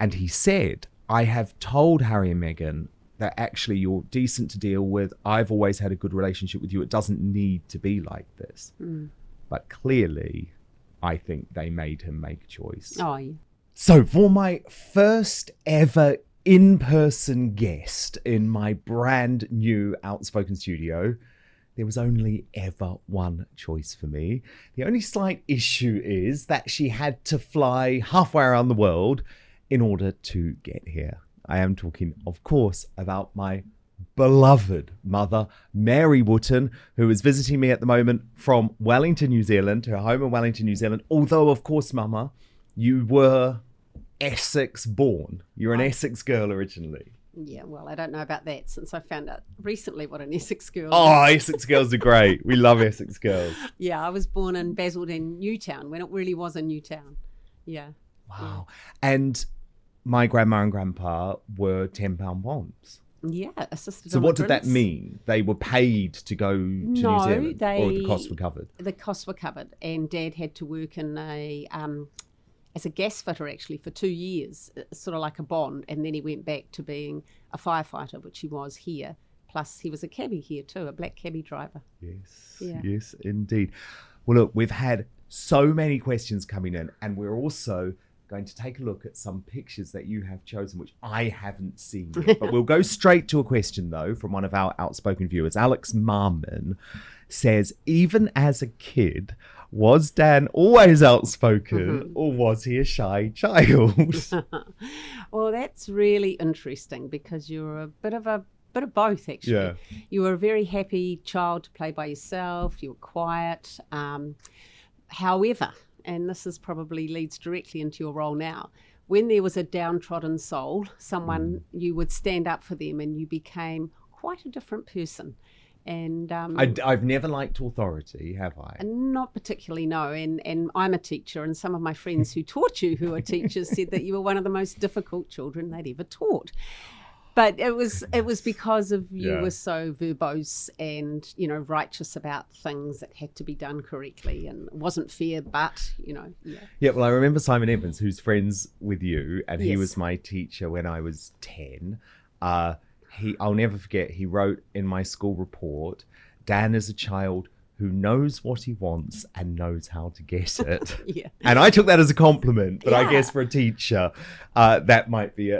And he said, I have told Harry and Meghan that actually you're decent to deal with. I've always had a good relationship with you. It doesn't need to be like this. But clearly, I think they made him make a choice. Oh, yeah. So for my first ever in-person guest in my brand new Outspoken studio, there was only ever one choice for me. The only slight issue is that she had to fly halfway around the world in order to get here. I am talking, of course, about my beloved mother, Mary Wootton, who is visiting me at the moment from Wellington, New Zealand, her home in Wellington, New Zealand. Although, of course, Mama, you were Essex born. You're an Essex girl originally. Yeah, well, I don't know about that since I found out recently what an Essex girl is. Oh, Essex girls are great. We love Essex girls. Yeah, I was born in Basildon, Newtown, when it really was a new town. Yeah. Wow. And my grandma and grandpa were £10 bonds. Yeah, assisted. So what did that mean? They were paid to go to New Zealand, or the costs were covered? The costs were covered, and Dad had to work in as a gas fitter actually for 2 years, sort of like a bond, and then he went back to being a firefighter, which he was here. Plus, he was a cabbie here too, a black cabbie driver. Yes, yeah. Yes, indeed. Well, look, we've had so many questions coming in, and we're also going to take a look at some pictures that you have chosen, which I haven't seen yet. But we'll go straight to a question, though, from one of our Outspoken viewers. Alex Marmon says, even as a kid, was Dan always outspoken or was he a shy child? Well, that's really interesting because you're a bit of both, actually. Yeah. You were a very happy child to play by yourself. You were quiet. However, and this is probably leads directly into your role now, when there was a downtrodden soul, someone, you would stand up for them and you became quite a different person. And I've never liked authority, have I? Not particularly, no. And I'm a teacher, and some of my friends who taught you, who are teachers, said that you were one of the most difficult children they'd ever taught. But it was because of you were so verbose and, you know, righteous about things that had to be done correctly, and it wasn't fair, but, you know. Yeah, well, I remember Simon Evans, who's friends with you, and he Yes. was my teacher when I was 10. I'll never forget, he wrote in my school report, Dan is a child who knows what he wants and knows how to get it. Yeah. And I took that as a compliment, but I Yeah. guess for a teacher, that might be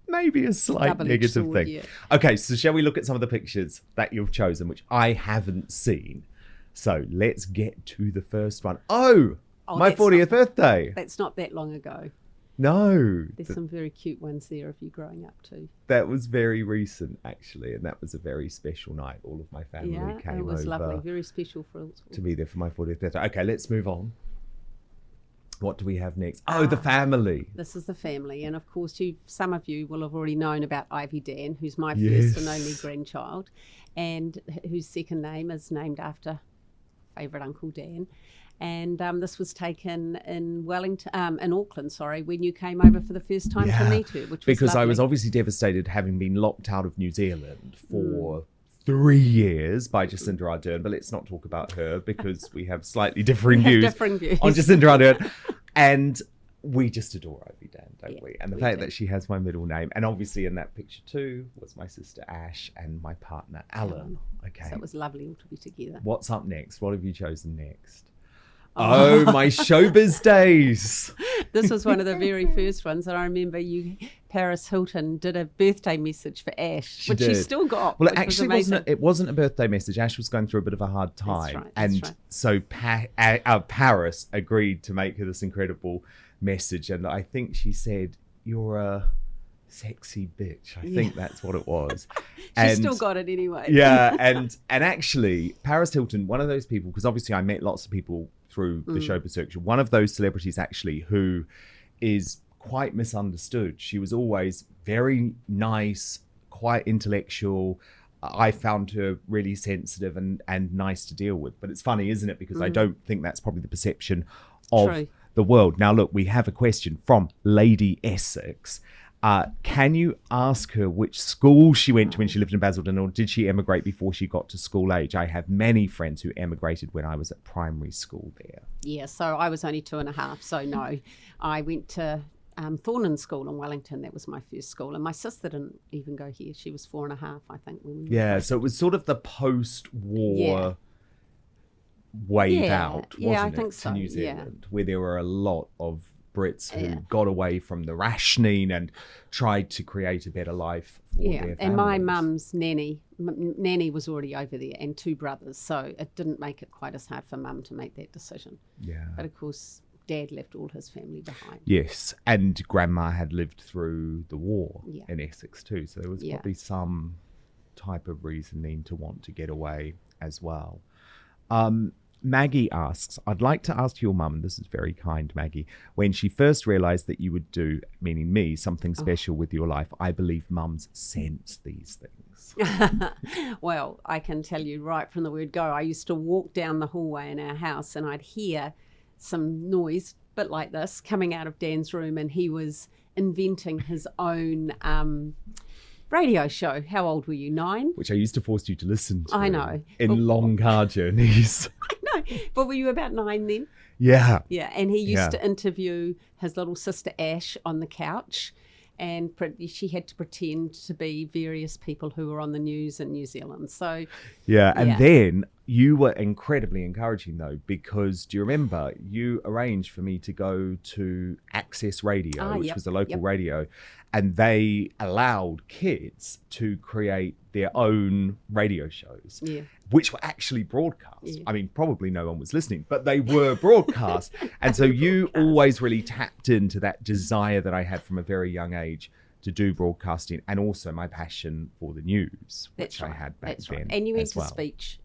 maybe a slight Double-edged negative sword, thing. yeah. Okay, so shall we look at some of the pictures that you've chosen, which I haven't seen? So let's get to the first one. Oh my that's 40th birthday. That's not that long ago. No, There's some very cute ones there if you're growing up too. that was very recent, actually, and that was a very special night. All of my family Yeah, came it was over lovely. Very special for us. to be there for my 40th birthday. Okay, let's move on. What do we have next? Oh, the family. This is the family, and of course, some of you will have already known about Ivy Dan, who's my Yes. first and only grandchild, and whose second name is named after favourite Uncle Dan. And this was taken in in Auckland, when you came over for the first time to meet her, which was because I was lovely. obviously devastated having been locked out of New Zealand for 3 years by Jacinda Ardern, but let's not talk about her because we have slightly differing views different views on Jacinda Ardern. And we just adore Ivy Dan, don't we? And the fact do. that she has my middle name, and obviously in that picture too was my sister Ash and my partner Alan. Okay, So it was lovely all to be together. what's up next? What have you chosen next? Oh, my showbiz days. This was one of the very first ones, and I remember Paris Hilton did a birthday message for Ash, which she did. still got. Well, it which was actually amazing. it wasn't a birthday message. Ash was going through a bit of a hard time. right, that's and right. so Paris agreed to make her this incredible message. And I think she said, "You're a sexy bitch." I think that's what it was. She still got it anyway. Yeah. And actually, Paris Hilton, one of those people, because obviously I met lots of people through the showbiz circuit, one of those celebrities actually who is quite misunderstood. She was always very nice, quite intellectual. I found her really sensitive and nice to deal with. But it's funny, isn't it? Because I don't think that's probably the perception of True. the world. Now, look, we have a question from Lady Essex. Can you ask her which school she went to when she lived in Basildon, or did she emigrate before she got to school age? I have many friends who emigrated when I was at primary school there. Yeah, so I was only 2.5, so no. I went to Thornan School in Wellington. That was my first school. And my sister didn't even go here. She was 4.5, I think. When we were Yeah, both. so it was sort of the post-war wave out, wasn't I it, think to so, New Zealand, where there were a lot of Brits who got away from the rationing and tried to create a better life for their families. And my mum's nanny was already over there, and 2 brothers, so it didn't make it quite as hard for mum to make that decision. Yeah. But of course, Dad left all his family behind. Yes, and Grandma had lived through the war Yeah. in Essex too, so there was probably some type of reasoning to want to get away as well. Maggie asks, I'd like to ask your mum, this is very kind, Maggie, when she first realised that you would do, meaning me, something special with your life. I believe mums sense these things. Well, I can tell you right from the word go, I used to walk down the hallway in our house and I'd hear some noise, a bit like this, coming out of Dan's room, and he was inventing his own radio show. How old were you? 9? Which I used to force you to listen to. I know. In long car journeys. I know. But were you about 9 then? Yeah. Yeah. And he used to interview his little sister Ash on the couch, and she had to pretend to be various people who were on the news in New Zealand. So and then you were incredibly encouraging though, because do you remember you arranged for me to go to Access Radio, which was a local radio, and they allowed kids to create their own radio shows, which were actually broadcast. I mean, probably no one was listening, but they were broadcast. And so you always really tapped into that desire that I had from a very young age to do broadcasting, and also my passion for the news, which I had back then. And you went to well. speech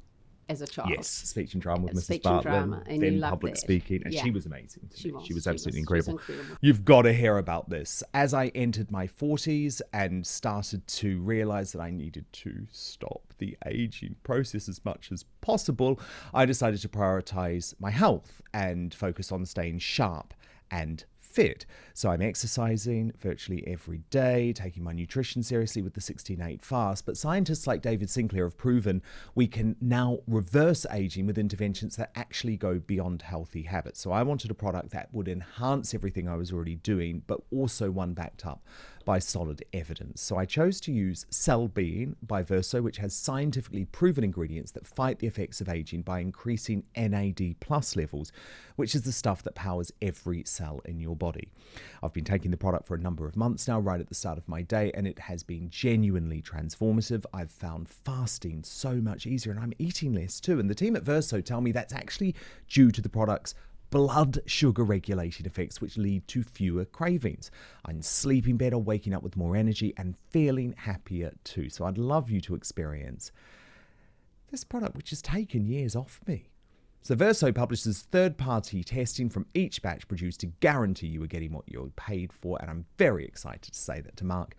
as a child. Yes, speech and drama with Mrs. Speech Bartlett, and drama, and then you loved public that. speaking, and she was amazing. She was absolutely She incredible. was incredible. You've got to hear about this. As I entered my 40s and started to realise that I needed to stop the aging process as much as possible, I decided to prioritise my health and focus on staying sharp and fit. So I'm exercising virtually every day, taking my nutrition seriously with the 16/8 fast. But scientists like David Sinclair have proven we can now reverse aging with interventions that actually go beyond healthy habits. So I wanted a product that would enhance everything I was already doing, but also one backed up by solid evidence. So I chose to use Cell Being by Verso, which has scientifically proven ingredients that fight the effects of aging by increasing NAD+ levels, which is the stuff that powers every cell in your body. I've been taking the product for a number of months now, right at the start of my day, and it has been genuinely transformative. I've found fasting so much easier, and I'm eating less too. And the team at Verso tell me that's actually due to the product's blood sugar regulating effects, which lead to fewer cravings. I'm sleeping better, waking up with more energy, and feeling happier too. So I'd love you to experience this product, which has taken years off me. So Verso publishes third-party testing from each batch produced to guarantee you are getting what you're paid for, and I'm very excited to say that to Mark.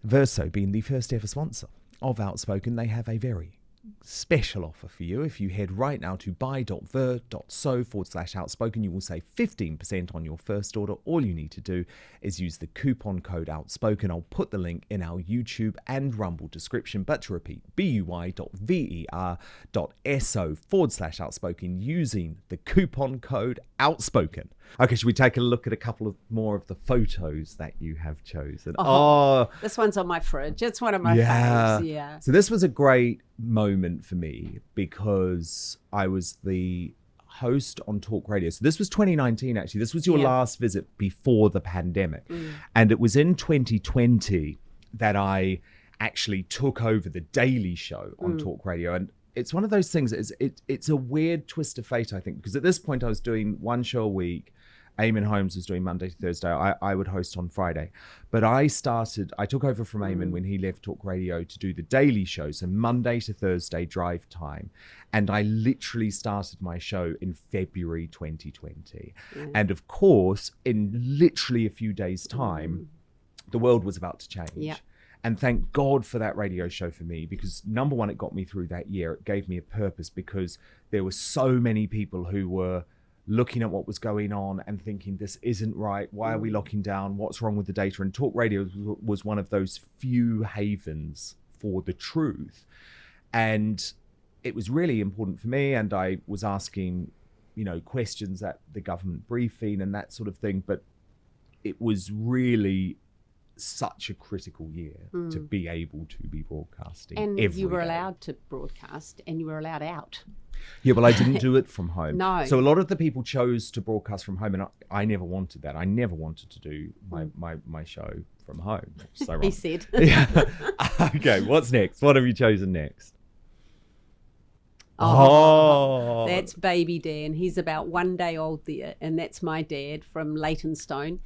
Verso being the first ever sponsor of Outspoken, they have a very special offer for you. If you head right now to buy.ver.so/outspoken, you will save 15% on your first order. All you need to do is use the coupon code outspoken. I'll put the link in our YouTube and Rumble description, but to repeat, buy.ver.so/outspoken using the coupon code outspoken. Okay, should we take a look at a couple of more of the photos that you have chosen? This one's on my fridge. It's one of my faves. Yeah. So this was a great moment for me because I was the host on Talk Radio. So this was 2019, actually. This was your last visit before the pandemic. And it was in 2020 that I actually took over the Daily Show on Talk Radio. And it's one of those things, it's a weird twist of fate, I think, because at this point I was doing one show a week. Eamon Holmes was doing Monday to Thursday. I would host on Friday. But I took over from Eamon when he left Talk Radio to do the Daily Show, so Monday to Thursday drive time. And I literally started my show in February 2020. And of course, in literally a few days' time, the world was about to change. Yeah. And thank God for that radio show for me, because number one, it got me through that year. It gave me a purpose, because there were so many people who were looking at what was going on and thinking, this isn't right. Why are we locking down? What's wrong with the data? And Talk Radio was one of those few havens for the truth. And it was really important for me. And I was asking, questions at the government briefing and that sort of thing. But it was really such a critical year to be able to be broadcasting. And every you were day. allowed to broadcast, and you were allowed out. Yeah, well, I didn't do it from home. No. So a lot of the people chose to broadcast from home, and I never wanted that. I never wanted to do my show from home. So He said. Yeah. Okay, what's next? What have you chosen next? Oh, that's baby Dan. He's about 1 day old there, and that's my dad from Leytonstone.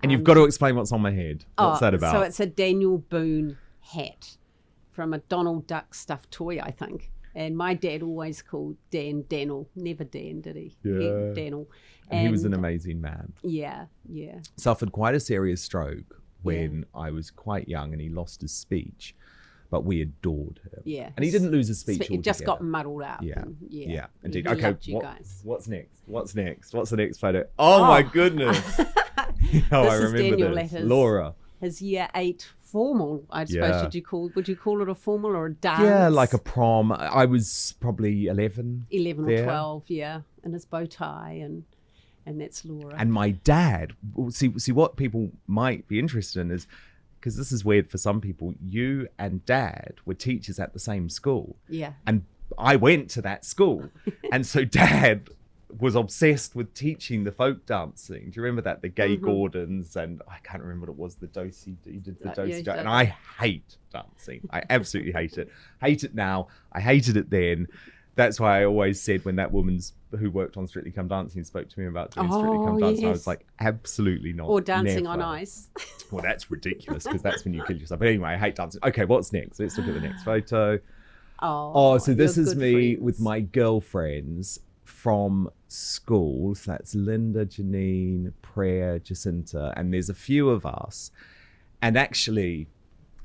And you've got to explain what's on my head. What's that about? So it's a Daniel Boone hat from a Donald Duck stuffed toy, I think. And my dad always called Dan Daniel. Never Dan, did he? Yeah. Daniel. And he was an amazing man. Yeah. Suffered quite a serious stroke when I was quite young, and he lost his speech. But we adored him. Yeah. And he didn't lose his speech altogether. It just got muddled up. Yeah. Yeah. Indeed. He Okay, loved you guys. what's next? What's next? What's the next photo? Oh my goodness. I is remember Daniel this. Letters. Laura. His year 8 formal, I suppose. Would you call it a formal or a dance? Yeah, like a prom. I was probably 11. 11 there. or 12, yeah. And his bow tie, and that's Laura. And my dad, see what people might be interested in is, because this is weird for some people, you and Dad were teachers at the same school. Yeah. And I went to that school. And so Dad was obsessed with teaching the folk dancing. Do you remember that? The Gay Gordons, and I can't remember what it was, the Dosey, he did the Dosey. And I hate dancing. I absolutely hate it. Hate it now. I hated it then. That's why I always said when that woman who worked on Strictly Come Dancing spoke to me about doing Strictly Come Dancing, I was like, absolutely not. Or dancing never. on ice. Well, that's ridiculous, because that's when you kill yourself. But anyway, I hate dancing. Okay, what's next? Let's look at the next photo. So this is me with my girlfriends from school. So that's Linda, Janine, Prayer, Jacinta, and there's a few of us. And actually,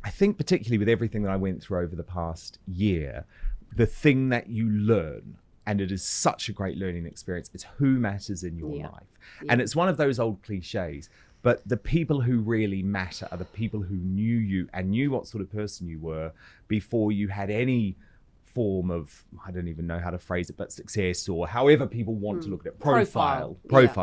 I think particularly with everything that I went through over the past year, the thing that you learn, and it is such a great learning experience, is who matters in your life. And it's one of those old cliches, but the people who really matter are the people who knew you and knew what sort of person you were before you had any form of, I don't even know how to phrase it, but success, or however people want to look at it. Profile,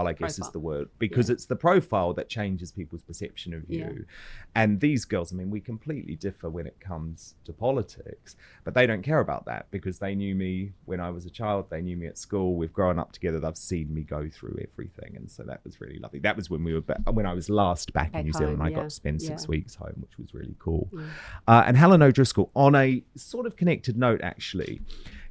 I guess, is the word, because it's the profile that changes people's perception of you. And these girls, I mean, we completely differ when it comes to politics, but they don't care about that, because they knew me when I was a child. They knew me at school. We've grown up together. They've seen me go through everything. And so that was really lovely. That was when when I was last back in New Zealand. I got to spend 6 weeks home, which was really cool. And Helen O'Driscoll, on a sort of connected note, actually,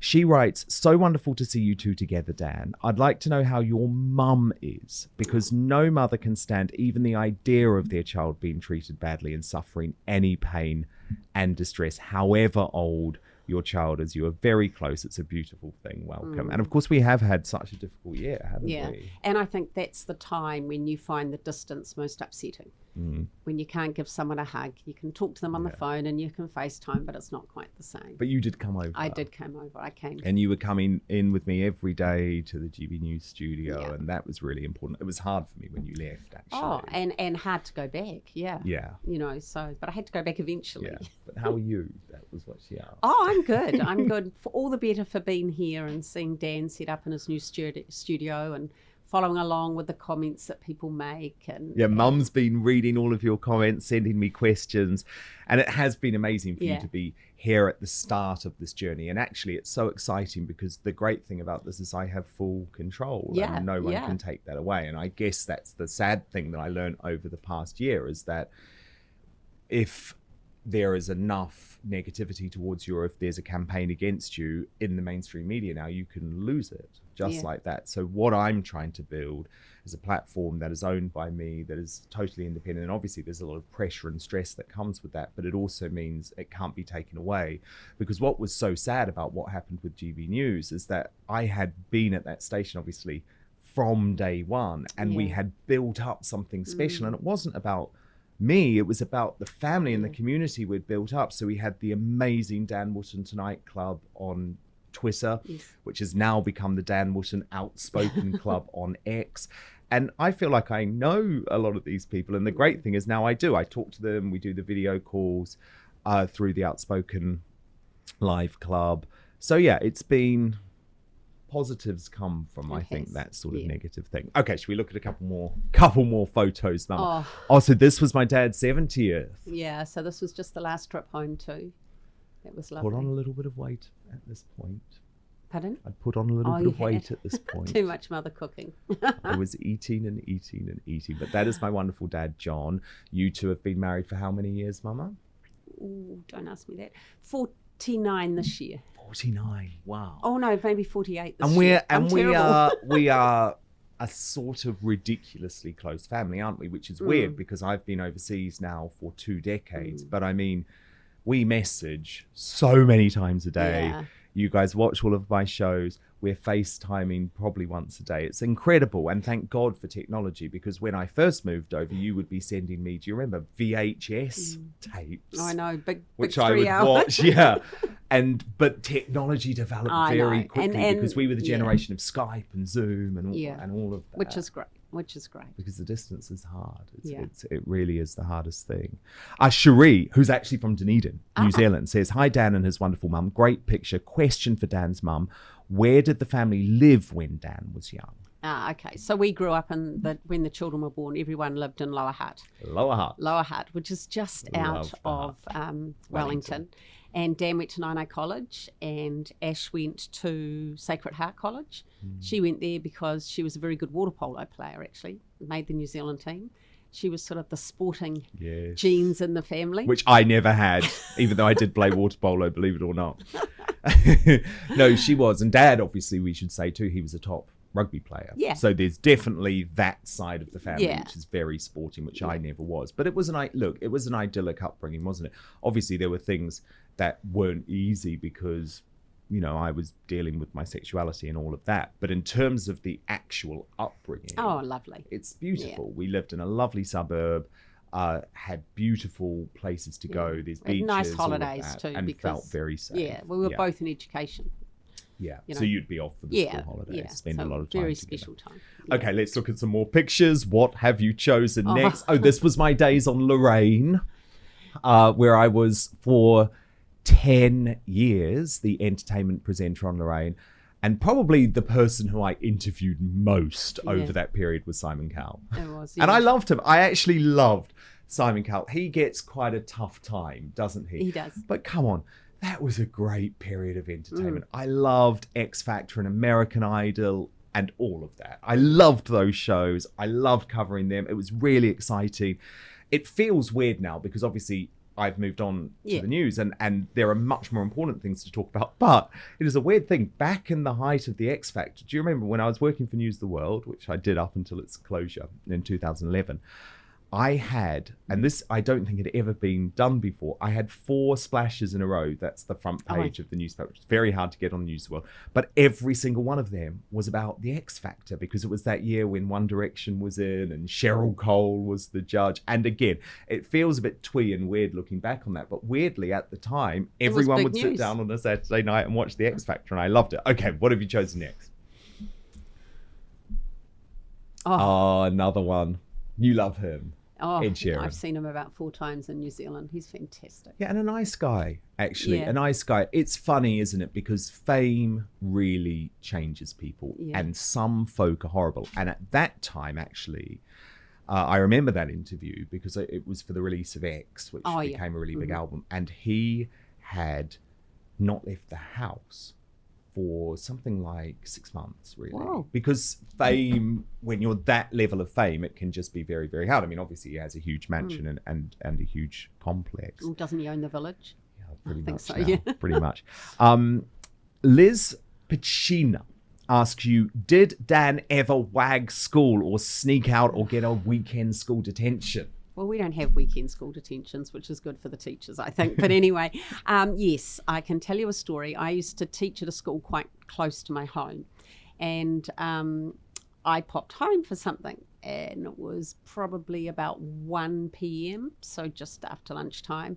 she writes, "So wonderful to see you two together, Dan. I'd like to know how your mum is, because no mother can stand even the idea of their child being treated badly and suffering any pain and distress, however old your child is. You are very close. It's a beautiful thing. Welcome." And of course, we have had such a difficult year, haven't we? And I think that's the time when you find the distance most upsetting. When you can't give someone a hug. You can talk to them on the phone and you can FaceTime, but it's not quite the same. But you did come over. I did come over. I came. And you were coming in with me every day to the GB News studio, and that was really important. It was hard for me when you left, actually. Oh, and hard to go back. Yeah. You know, but I had to go back eventually. Yeah. But how are you? That was what she asked. Oh, I'm good. I'm good. For all the better for being here and seeing Dan set up in his new studio and following along with the comments that people make. And Mum's been reading all of your comments, sending me questions, and it has been amazing for you to be here at the start of this journey. And actually, it's so exciting, because the great thing about this is I have full control, and no one can take that away. And I guess that's the sad thing that I learned over the past year, is that if there is enough negativity towards you, or if there's a campaign against you in the mainstream media now, you can lose it just like that. So what I'm trying to build is a platform that is owned by me, that is totally independent. And obviously there's a lot of pressure and stress that comes with that, but it also means it can't be taken away. Because what was so sad about what happened with GB News is that I had been at that station, obviously, from day one, and we had built up something special. And it wasn't about me, it was about the family and the community we'd built up. So we had the amazing Dan Wootton Tonight Club on Twitter, which has now become the Dan Wootton Outspoken Club on X. And I feel like I know a lot of these people. And the great thing is now I do. I talk to them. We do the video calls through the Outspoken Live Club. So yeah, it's been positives come from, I think, that sort of yeah. negative thing. Okay, should we look at a couple more photos, Mum? Oh, so this was my dad's 70th. Yeah, so this was just the last trip home too. It was lovely. Put on a little bit of weight at this point. Pardon? I'd put on a little bit of weight at this point. Too much mother cooking. I was eating and eating and eating. But that is my wonderful dad, John. You two have been married for how many years, Mama? Ooh, don't ask me that. 49 this year. 49. Wow. Oh no, maybe 48 this year. We are a sort of ridiculously close family, aren't we? Which is weird because I've been overseas now for 2 decades. But I mean, we message so many times a day. Yeah. You guys watch all of my shows. We're FaceTiming probably once a day. It's incredible. And thank God for technology, because when I first moved over, you would be sending me, do you remember, VHS tapes? I know, which big I would 3 hour. watch, yeah. But technology developed very quickly because we were the generation of Skype and Zoom and all of that. Which is great. Because the distance is hard. Yeah. It really is the hardest thing. Cherie, who's actually from Dunedin, New Zealand, says, "Hi, Dan and his wonderful mum. Great picture. Question for Dan's mum. Where did the family live when Dan was young?" Okay. So we grew up when the children were born, everyone lived in Lower Hutt. Lower Hutt, which is just out of Wellington. And Dan went to Nainai College and Ash went to Sacred Heart College. She went there because she was a very good water polo player, actually, made the New Zealand team. She was sort of the sporting genes in the family. Which I never had, even though I did play water polo, believe it or not. No, she was. And Dad, obviously, we should say too, he was a top rugby player. Yeah. So there's definitely that side of the family, Yeah. which is very sporting, which I never was. But it was an idyllic upbringing, wasn't it? Obviously, there were things that weren't easy because, you know, I was dealing with my sexuality and all of that. But in terms of the actual upbringing, lovely. It's beautiful. We lived in a lovely suburb, had beautiful places to go. There's beaches, nice all of holidays that, too, and because felt very safe. Yeah, we were both in education. Yeah, you know. so you'd be off for the school holidays, spend a lot of time very together. special time. Okay, let's look at some more pictures. What have you chosen next? Oh, this was my days on Lorraine, where I was for 10 years the entertainment presenter on Lorraine, and probably the person who I interviewed most over that period was Simon Cowell. It was, and I loved him. I actually loved Simon Cowell. He gets quite a tough time, doesn't he? He does. But come on, that was a great period of entertainment. I loved X Factor and American Idol and all of that. I loved those shows. I loved covering them. It was really exciting. It feels weird now because obviously I've moved on to the news and there are much more important things to talk about. But it is a weird thing. Back in the height of the X Factor, do you remember when I was working for News of the World, which I did up until its closure in 2011, I had, and this I don't think had ever been done before, I had 4 splashes in a row. That's the front page of the newspaper. It's very hard to get on News of the World. But every single one of them was about the X Factor because it was that year when One Direction was in and Cheryl Cole was the judge. And again, it feels a bit twee and weird looking back on that. But weirdly, at the time, everyone would sit down on a Saturday night and watch the X Factor. And I loved it. Okay, what have you chosen next? Oh, another one. You love him. Oh, Ed Sheeran. I've seen him about 4 times in New Zealand. He's fantastic. Yeah, and a nice guy, actually. A nice guy. It's funny, isn't it? Because fame really changes people. Yeah. And some folk are horrible. And at that time, actually, I remember that interview because it was for the release of X, which became a really big album. And he had not left the house for something like 6 months, really. Whoa. Because fame, when you're that level of fame, it can just be very, very hard. I mean, obviously he has a huge mansion and a huge complex. Well, doesn't he own the village? Yeah, pretty much so, now, pretty much. Liz Pacina asks you, did Dan ever wag school or sneak out or get a weekend school detention? Well, we don't have weekend school detentions, which is good for the teachers, I think. But anyway, yes, I can tell you a story. I used to teach at a school quite close to my home. And I popped home for something. And it was probably about 1 p.m, so just after lunchtime.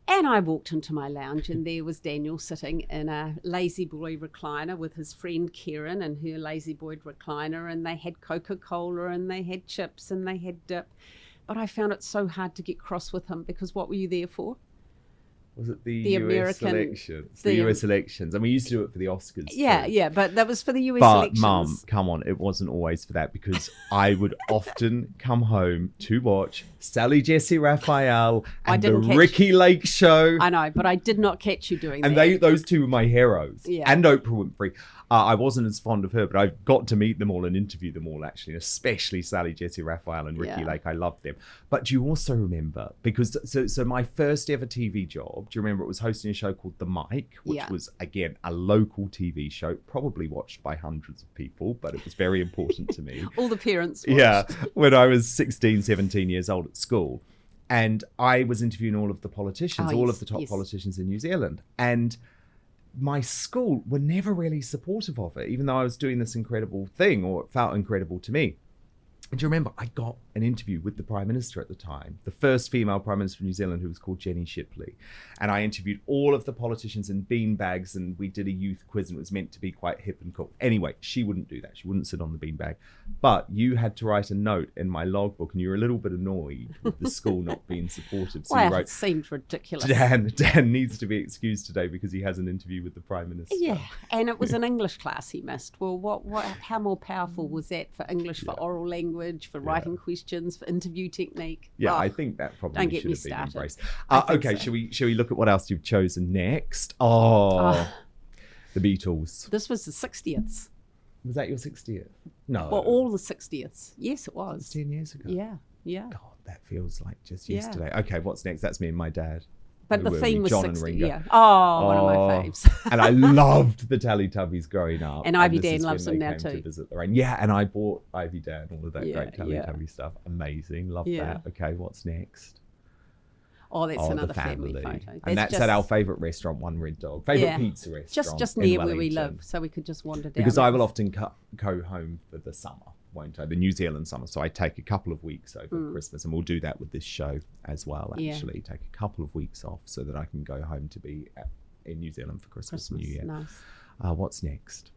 And I walked into my lounge and there was Daniel sitting in a lazy boy recliner with his friend Karen and her lazy boy recliner. And they had Coca-Cola and they had chips and they had dip. But I found it so hard to get cross with him because what were you there for? Was it the, The US American- elections? The the- US elections. And we used to do it for the Oscars. Yeah, too. yeah, but that was for the US But elections. Mum, come on, it wasn't always for that, because I would often come home to watch Sally Jesse Raphael I and the didn't catch- Ricky Lake Show. I know, but I did not catch you doing And that. those two were my heroes. Yeah. And Oprah Winfrey. I wasn't as fond of her, but I got to meet them all and interview them all, actually, especially Sally Jesse Raphael and Ricky Yeah. Lake. I loved them. But do you also remember, because so my first ever TV job, do you remember it was hosting a show called The Mic, which Yeah. was, again, a local TV show, probably watched by hundreds of people, but it was very important to me. All the parents watched. Yeah, when I was 16, 17 years old at school. And I was interviewing all of the politicians, all of the top politicians in New Zealand. And my school were never really supportive of it, even though I was doing this incredible thing, or it felt incredible to me. And do you remember, I got an interview with the Prime Minister at the time, the first female Prime Minister of New Zealand, who was called Jenny Shipley. And I interviewed all of the politicians in beanbags, and we did a youth quiz, and it was meant to be quite hip and cool. Anyway, she wouldn't do that. She wouldn't sit on the beanbag. But you had to write a note in my logbook, and you were a little bit annoyed with the school not being supportive. So Well, you it wrote, seemed ridiculous. Dan needs to be excused today because he has an interview with the Prime Minister. Yeah, and it was an English class he missed. Well, what? How more powerful was that for English, for oral language, for writing questions, for interview technique? Yeah, Oh, I think that probably don't get should me have been started. embraced. I think Okay, so. shall we look at what else you've chosen next? Oh, the Beatles. This was the 60th. Was that your 60th? No. Well, all the 60th. Yes, it was. 10 years ago. Yeah, yeah. God, that feels like just Yeah. yesterday. Okay, what's next? That's me and my dad. But Who the were theme we? was John and 60. Ringo. Yeah. Oh, one of my faves. And I loved the Teletubbies growing up. And Ivy this Dan is when loves they them now came to too. visit Lorraine. Yeah, and I bought Ivy Dan, all of that Yeah, great Teletubby stuff. Amazing. Love Yeah. that. Okay, what's next? Oh, that's The another family photo. And that's just, at our favourite restaurant, One Red Dog. Favourite Yeah. pizza restaurant. just in near where we Wellington. live, so we could just wander down. Because there. I will often go home for the summer, won't I? The New Zealand summer. So I take a couple of weeks over Christmas, and we'll do that with this show as well, Yeah. actually. Take a couple of weeks off so that I can go home to be in New Zealand for Christmas and New Year. Nice. What's next?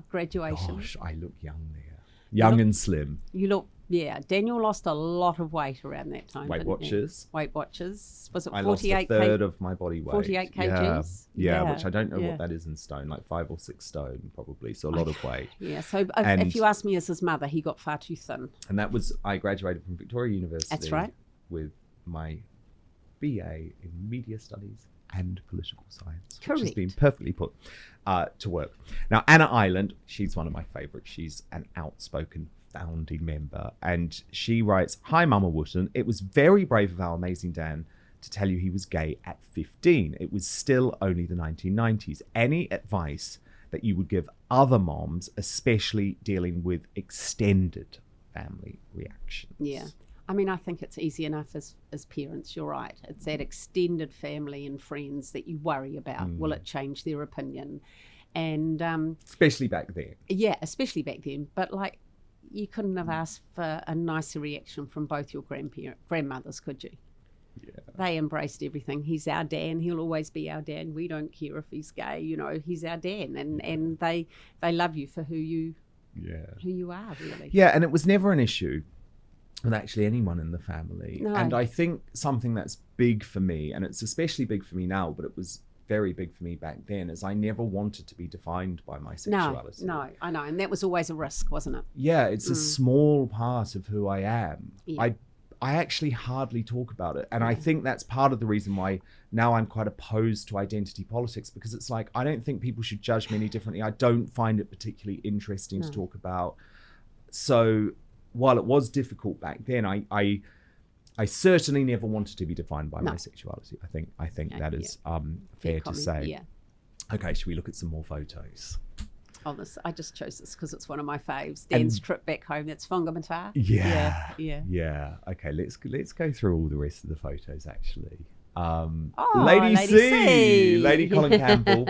Graduation. Gosh, I look young there. Young and slim. You look, yeah. Daniel lost a lot of weight around that time. Weight didn't he? Watchers. Weight Watchers. Was it I lost 48 a third of my body weight. 48 Yeah. kgs? Yeah, Yeah, which I don't know yeah. what that is in stone, like 5 or 6 stone probably. So a lot of weight. Yeah, so And- if you ask me as his mother, he got far too thin. And that was, I graduated from Victoria University. That's right. With my BA in Media Studies and Political Science. Which has Correct. been perfectly put to work. Now, Anna Island, she's one of my favourites. She's an Outspoken founding member. And she writes, "Hi, Mama Wootton. It was very brave of our amazing Dan to tell you he was gay at 15. It was still only the 1990s. Any advice that you would give other moms, especially dealing with extended family reactions?" Yeah. I mean, I think it's easy enough as parents, you're right. It's that extended family and friends that you worry about. Will it change their opinion? And Especially back then. yeah, especially back then. But like, you couldn't have asked for a nicer reaction from both your grandmothers, could you? Yeah. They embraced everything. He's our Dan. He'll always be our Dan. We don't care if he's gay. You know, he's our Dan, and they love you for who you are, really. Yeah, and it was never an issue with actually anyone in the family. No. And I think something that's big for me, and it's especially big for me now, but it was very big for me back then, is I never wanted to be defined by my sexuality. No, I know, and that was always a risk, wasn't it? Yeah, it's a small part of who I am. Yeah. I actually hardly talk about it. And I think that's part of the reason why now I'm quite opposed to identity politics, because it's like, I don't think people should judge me any differently. I don't find it particularly interesting to talk about. So while it was difficult back then, I certainly never wanted to be defined by my sexuality. I think that is fair to comment, say. Yeah. Okay, should we look at some more photos? Oh, I just chose this because it's one of my faves. Dan's trip back home. That's Whangamata. Yeah. Yeah. Yeah. Okay, let's go through all the rest of the photos actually. Lady C. Lady Colin Campbell,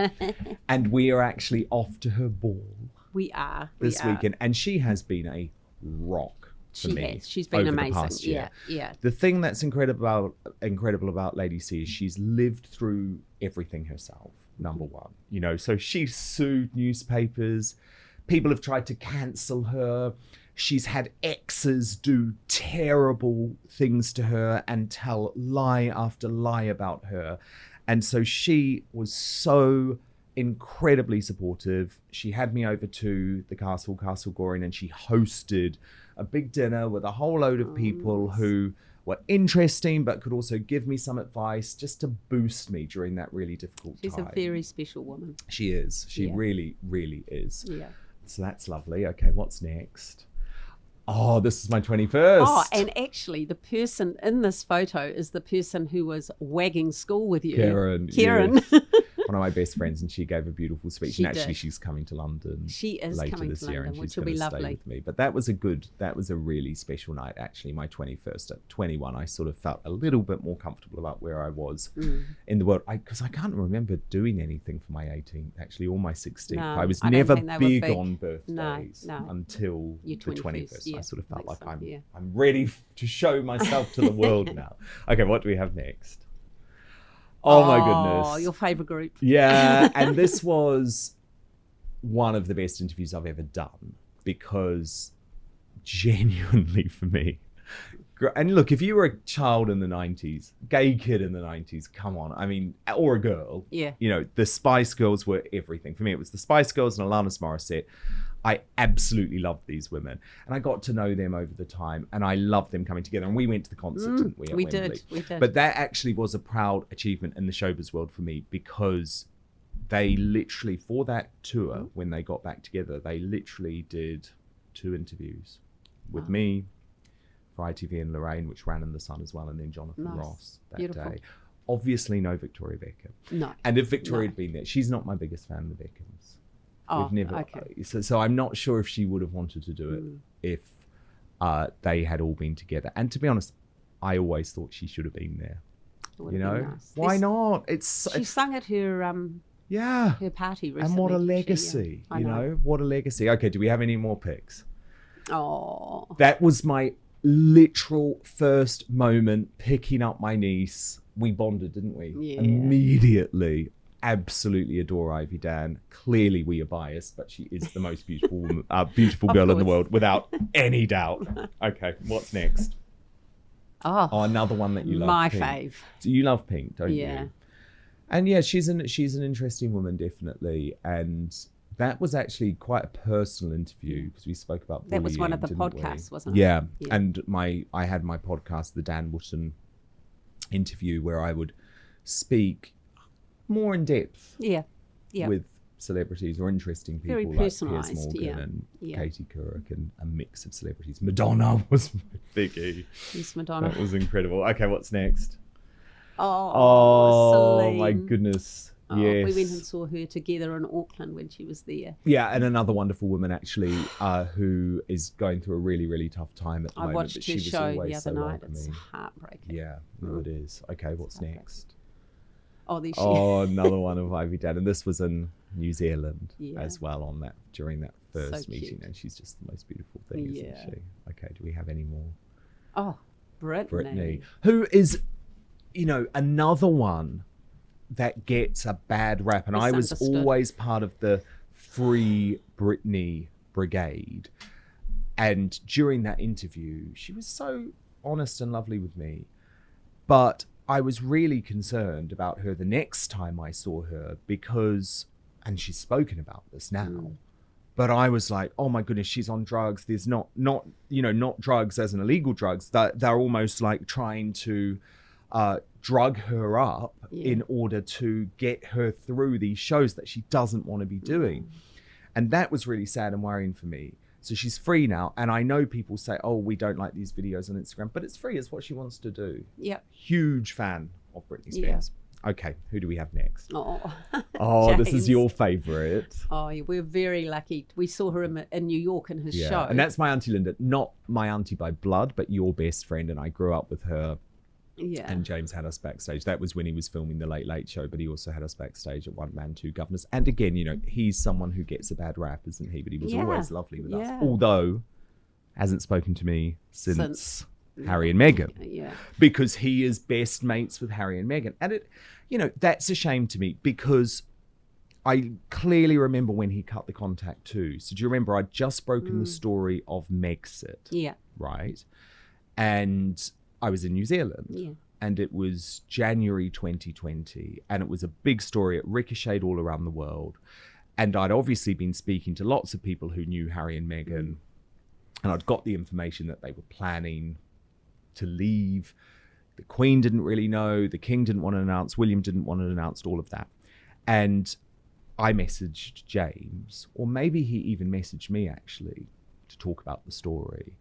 and we are actually off to her ball We are. this weekend, and she has been a rock for She me. has. She's been over the amazing. past year. Yeah. The thing that's incredible about Lady C is she's lived through everything herself. Number one, you know, so she's sued newspapers. People have tried to cancel her. she's had exes do terrible things to her and tell lie after lie about her. And so she was so incredibly supportive. She had me over to the Castle Goring, and she hosted a big dinner with a whole load of people who were interesting but could also give me some advice just to boost me during that really difficult time. She's a very special woman. She is. She really, really is. Yeah. So that's lovely. Okay, what's next? Oh, this is my 21st. Oh, and actually, the person in this photo is the person who was wagging school with you. Karen. Yes. One of my best friends, and she gave a beautiful speech. She and actually, did. she's coming to London. She is later coming this to year, London, and which she's will be going to stay lovely. with me. But that was a really special night. Actually, my 21st. At 21, I sort of felt a little bit more comfortable about where I was in the world. Because I can't remember doing anything for my 18th, actually, or my 16th. No, I was I don't never think they were big big. on birthdays No. until Your the 21st. yeah, I sort of felt like makes sense, I'm ready to show myself to the world now. Okay, what do we have next? Oh my goodness. Your favourite group. Yeah, and this was one of the best interviews I've ever done, because genuinely for me, and look, if you were a child in the 90s, gay kid in the 90s, come on, I mean, or a girl, Yeah. you know, the Spice Girls were everything. For me, it was the Spice Girls and Alanis Morissette. I absolutely loved these women, and I got to know them over the time, and I loved them coming together. And we went to the concert, didn't we? At We Wembley? did. We did. But that actually was a proud achievement in the showbiz world for me, because they literally, for that tour, when they got back together, they literally did 2 interviews with me, for ITV and Lorraine, which ran in the Sun as well, and then Jonathan Ross that Beautiful. day. Obviously, no Victoria Beckham. No. And if Victoria had been there, she's not my biggest fan of the Beckhams. Oh, We've never, okay. so I'm not sure if she would have wanted to do it if they had all been together. And to be honest, I always thought she should have been there. It would You have know, been nice. why not? It's She sung at her yeah, her party recently. and what a didn't she? legacy. Yeah, I You know, what a legacy. Okay, do we have any more picks? Oh, That was my literal first moment picking up my niece. We bonded, didn't we? Yeah. Immediately. Absolutely adore Ivy Dan. Clearly we are biased, but she is the most beautiful woman, beautiful Of girl in the course. world, without any doubt. Okay, what's next? Oh, another one that you love. my Pink. fave. So you love Pink, don't Yeah. you? And yeah, she's an interesting woman, definitely. And that was actually quite a personal interview, because we spoke about bullying. That was one of the didn't we? podcasts, wasn't it? Yeah. Yeah. And I had my podcast, the Dan Wootton interview, where I would speak more in depth Yeah. Yeah. with celebrities or interesting people Very like Piers personalised, Morgan yeah. and Yeah. Katie Couric, and a mix of celebrities. Madonna was my biggie. Miss Madonna. That was incredible. Okay, what's next? Oh, Celine. My goodness. Oh, Yes. We went and saw her together in Auckland when she was there. Yeah, and another wonderful woman actually, who is going through a really, really tough time at the I moment. watched but her she was show the always other so night. It's welcoming. heartbreaking. Yeah, no, it is. Okay, what's heartbreaking. next? Oh, there she Oh, another one of Ivy Dan, and this was in New Zealand Yeah. as well during that first So meeting, cute. and she's just the most beautiful thing, Yeah. isn't she? Okay, do we have any more? Oh, Brittany. Who is, another one that gets a bad rap, and I was Misunderstood. always part of the Free Britney brigade. And during that interview, she was so honest and lovely with me, but I was really concerned about her the next time I saw her, because, and she's spoken about this now, but I was like, oh my goodness, she's on drugs. There's not drugs as in illegal drugs. They're almost like trying to drug her up in order to get her through these shows that she doesn't want to be doing. And that was really sad and worrying for me. So she's free now. And I know people say, oh, we don't like these videos on Instagram, but it's free. It's what she wants to do. Yep. Huge fan of Britney Spears. Okay, who do we have next? Oh, Oh, this is James. your favorite. Oh, yeah, we're very lucky. We saw her in New York in her show. And that's my auntie Linda, not my auntie by blood, but your best friend. And I grew up with her. Yeah. And James had us backstage. That was when he was filming The Late Late Show, but he also had us backstage at One Man, Two Governors. And again, he's someone who gets a bad rap, isn't he? But he was always lovely with us. Although, hasn't spoken to me since Harry and Meghan. Yeah. Because he is best mates with Harry and Meghan. And that's a shame to me, because I clearly remember when he cut the contact too. So do you remember I'd just broken the story of Megxit? Yeah. Right? And I was in New Zealand. Yeah. And it was January 2020. And it was a big story. It ricocheted all around the world. And I'd obviously been speaking to lots of people who knew Harry and Meghan. And I'd got the information that they were planning to leave. The Queen didn't really know. The King didn't want to announce. William didn't want to announce, all of that. And I messaged James, or maybe he even messaged me actually, to talk about the story.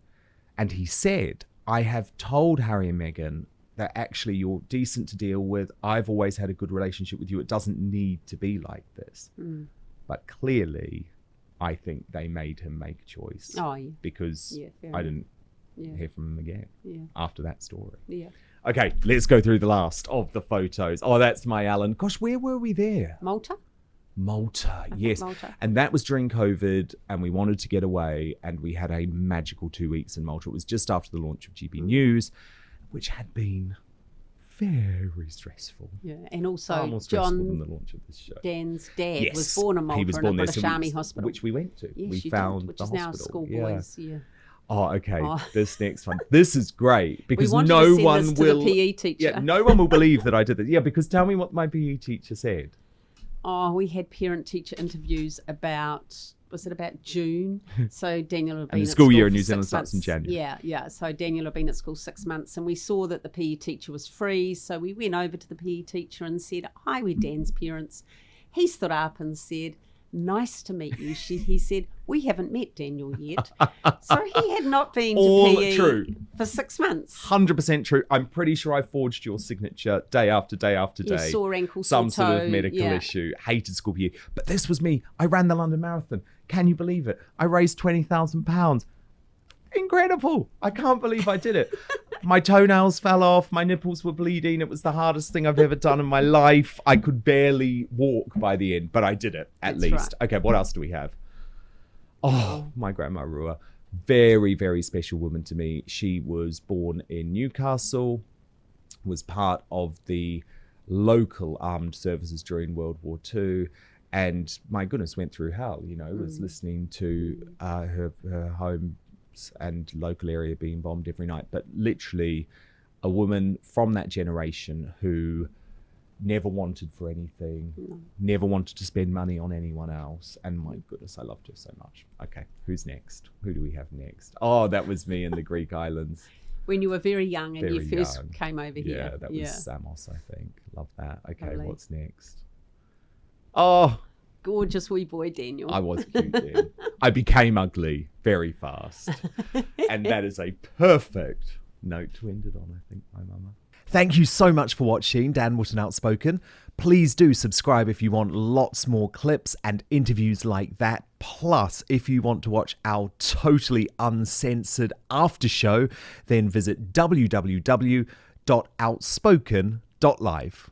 And he said, I have told Harry and Meghan that actually you're decent to deal with. I've always had a good relationship with you. It doesn't need to be like this. But clearly, I think they made him make a choice. Oh, yeah. Because I didn't hear from him again after that story. Yeah. Okay, let's go through the last of the photos. Oh, that's my Alan. Gosh, where were we there? Malta, yes. Malta. And that was during COVID, and we wanted to get away, and we had a magical 2 weeks in Malta. It was just after the launch of GB News, which had been very stressful. Yeah, and also far more stressful John, than the launch of this show. Dan's dad, Yes, was born in Malta he was born in a there, British Army hospital, which we went to. Yes, we you found did, which the is hospital. now schoolboys. Yeah. Oh, okay. Oh. This next one. This is great because We wanted no to send one this to will. the PE teacher. Yeah, no one will believe that I did this. Yeah, because tell me what my PE teacher said. Oh, we had parent-teacher interviews about June? So Daniel had been And the at school year for in New 6 Zealand starts in months. January. Yeah. So Daniel had been at school 6 months, and we saw that the PE teacher was free. So we went over to the PE teacher and said, "Hi, we're Dan's parents." He stood up and said, "Nice to meet you." He said, "We haven't met Daniel yet." So he had not been All to PE true. for 6 months. 100% true. I'm pretty sure I forged your signature day after day after Yeah, day. sore ankle, Some sore sort toe, of medical yeah. issue. Hated school PE. But this was me. I ran the London Marathon. Can you believe it? I raised £20,000. Incredible. I can't believe I did it. My toenails fell off. My nipples were bleeding. It was the hardest thing I've ever done in my life. I could barely walk by the end, but I did it at That's least. right. Okay, what else do we have? Oh, my grandma Rua. Very, very special woman to me. She was born in Newcastle, was part of the local armed services during World War II, and my goodness, went through hell, was listening to her home and local area being bombed every night. But literally a woman from that generation who never wanted for anything, never wanted to spend money on anyone else. And my goodness, I loved her so much. Okay, who's next? Who do we have next? Oh, that was me in the Greek islands. When you were very young and you Very first young. came over here. Yeah, that was Samos, I think. Love that. Okay, Lovely. what's next? Oh, Gorgeous wee boy, Daniel. I was cute then. I became ugly very fast. And that is a perfect note to end it on, I think, my mama. Thank you so much for watching Dan Wootton Outspoken. Please do subscribe if you want lots more clips and interviews like that. Plus, if you want to watch our totally uncensored after show, then visit www.outspoken.live.